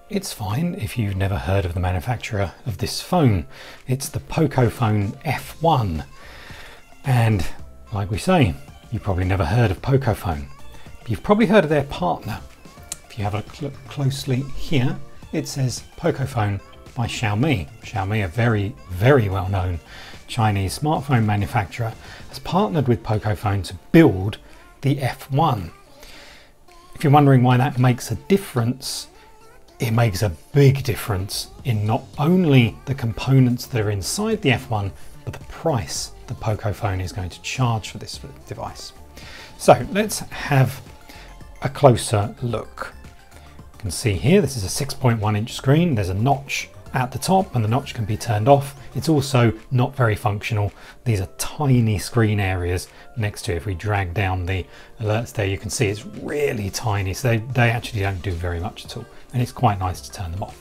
It's fine if you've never heard of the manufacturer of this phone. It's the Pocophone F1. And like we say, you've probably never heard of Pocophone. But you've probably heard of their partner. If you have a look closely here, it says Pocophone by Xiaomi. Xiaomi, a very, very well-known Chinese smartphone manufacturer, has partnered with Pocophone to build the F1. If you're wondering why that makes a difference, it makes a big difference in not only the components that are inside the F1, but the price that Pocophone is going to charge for this device. So let's have a closer look. You can see here, this is a 6.1 inch screen. There's a notch at the top and the notch can be turned off. It's also not very functional. These are tiny screen areas next to it. If we drag down the alerts there, you can see it's really tiny. So they actually don't do very much at all. And it's quite nice to turn them off.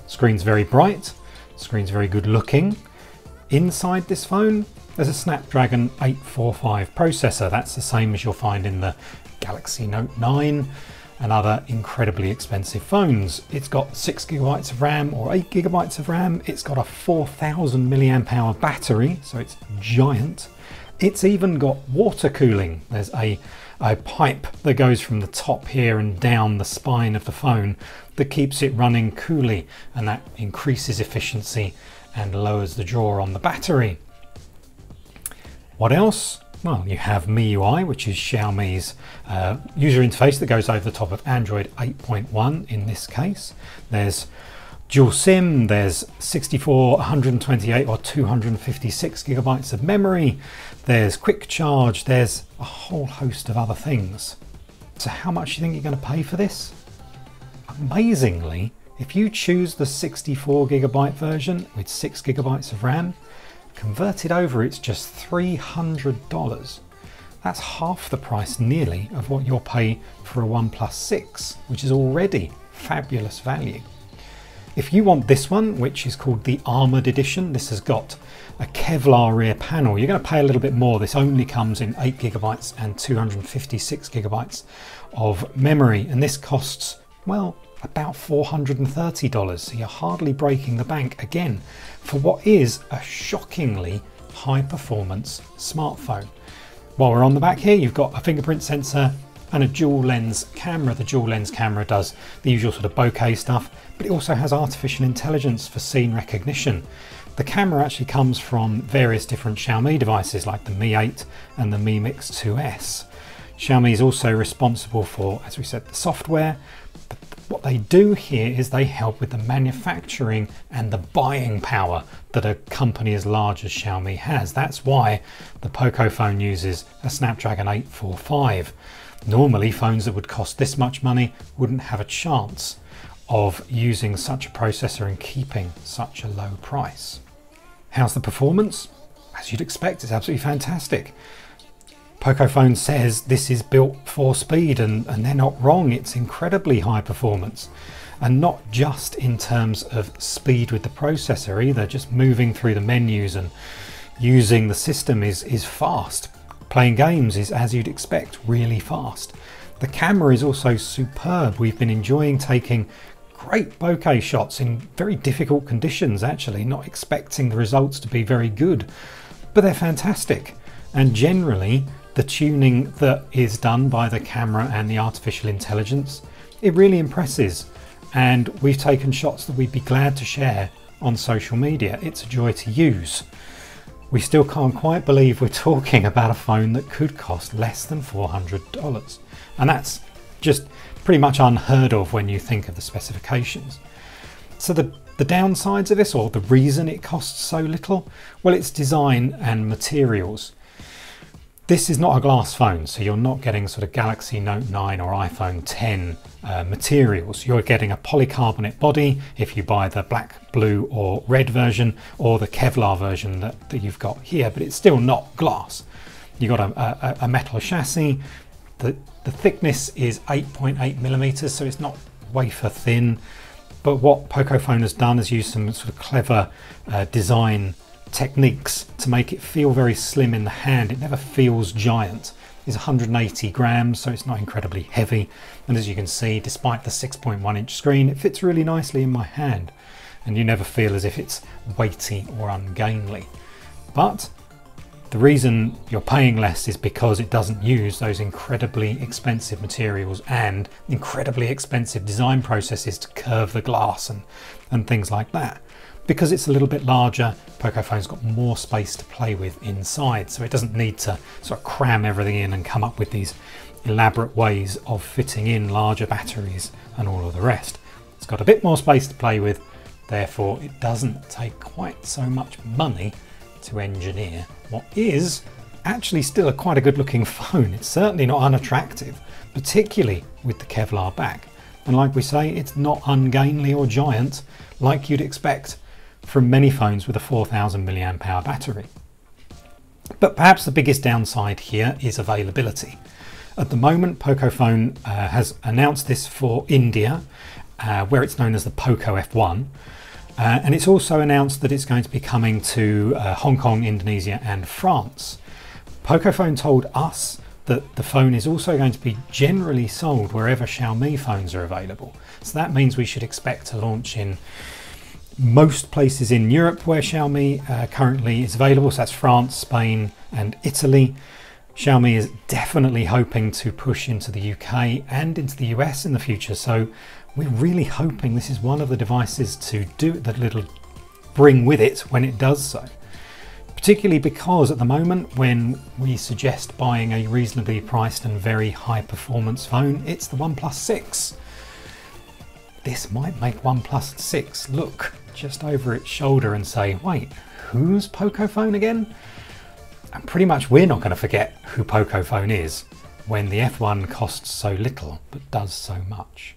The screen's very bright. The screen's very good looking. Inside this phone, there's a Snapdragon 845 processor. That's the same as you'll find in the Galaxy Note 9 and other incredibly expensive phones. It's got 6 GB of RAM or 8 GB of RAM. It's got a 4000 milliamp hour battery, so it's giant. It's even got water cooling. There's a pipe that goes from the top here and down the spine of the phone that keeps it running coolly, and that increases efficiency and lowers the draw on the battery. What else? Well, you have MIUI, which is Xiaomi's user interface that goes over the top of Android 8.1 in this case. There's dual SIM, there's 64, 128 or 256 gigabytes of memory, there's quick charge, there's a whole host of other things. So how much do you think you're going to pay for this? Amazingly, if you choose the 64 gigabyte version with 6 gigabytes of RAM, converted over, it's just $300. That's half the price nearly of what you'll pay for a OnePlus 6, which is already fabulous value. If you want this one, which is called the Armored Edition, this has got a Kevlar rear panel. You're going to pay a little bit more. This only comes in 8 gigabytes and 256 gigabytes of memory, and this costs, well, about $430. So you're hardly breaking the bank again for what is a shockingly high performance smartphone. While we're on the back here, you've got a fingerprint sensor and a dual lens camera. The dual lens camera does the usual sort of bokeh stuff, but it also has artificial intelligence for scene recognition. The camera actually comes from various different Xiaomi devices like the Mi 8 and the Mi Mix 2S. Xiaomi is also responsible for, as we said, the software. But what they do here is they help with the manufacturing and the buying power that a company as large as Xiaomi has. That's why the Pocophone uses a Snapdragon 845. Normally, phones that would cost this much money wouldn't have a chance of using such a processor and keeping such a low price. How's the performance? As you'd expect, it's absolutely fantastic. Pocophone says this is built for speed, and they're not wrong. It's incredibly high performance, and not just in terms of speed with the processor either. Just moving through the menus and using the system is fast. Playing games is, as you'd expect, really fast. The camera is also superb. We've been enjoying taking great bokeh shots in very difficult conditions, actually, not expecting the results to be very good, but they're fantastic. And generally, the tuning that is done by the camera and the artificial intelligence, it really impresses. And we've taken shots that we'd be glad to share on social media. It's a joy to use. We still can't quite believe we're talking about a phone that could cost less than $400. And that's just pretty much unheard of when you think of the specifications. So the downsides of this, or the reason it costs so little, well, it's design and materials. This is not a glass phone, so you're not getting sort of Galaxy Note 9 or iPhone 10 materials. You're getting a polycarbonate body if you buy the black, blue or red version, or the Kevlar version that you've got here, but it's still not glass. You've got a metal chassis. The thickness is 8.8 millimeters, so it's not wafer thin. But what Pocophone has done is use some sort of clever design techniques to make it feel very slim in the hand. It never feels giant. It's 180 grams, so it's not incredibly heavy. And as you can see, despite the 6.1-inch screen, it fits really nicely in my hand. And you never feel as if it's weighty or ungainly. But the reason you're paying less is because it doesn't use those incredibly expensive materials and incredibly expensive design processes to curve the glass and things like that. Because it's a little bit larger, Pocophone's got more space to play with inside, so it doesn't need to sort of cram everything in and come up with these elaborate ways of fitting in larger batteries and all of the rest. It's got a bit more space to play with, therefore it doesn't take quite so much money to engineer what is actually still quite a good looking phone. It's certainly not unattractive, particularly with the Kevlar back. And like we say, it's not ungainly or giant like you'd expect from many phones with a 4000 mAh battery. But perhaps the biggest downside here is availability. At the moment, Pocophone has announced this for India, where it's known as the Poco F1. And it's also announced that it's going to be coming to Hong Kong, Indonesia and France. Pocophone told us that the phone is also going to be generally sold wherever Xiaomi phones are available. So that means we should expect to launch in most places in Europe where Xiaomi currently is available. So that's France, Spain and Italy. Xiaomi is definitely hoping to push into the UK and into the US in the future. So we're really hoping this is one of the devices to do that it'll bring with it when it does so. Particularly because at the moment when we suggest buying a reasonably priced and very high performance phone, it's the OnePlus 6. This might make OnePlus 6 look just over its shoulder and say, wait, who's Pocophone again? And pretty much we're not going to forget who Pocophone is when the F1 costs so little but does so much.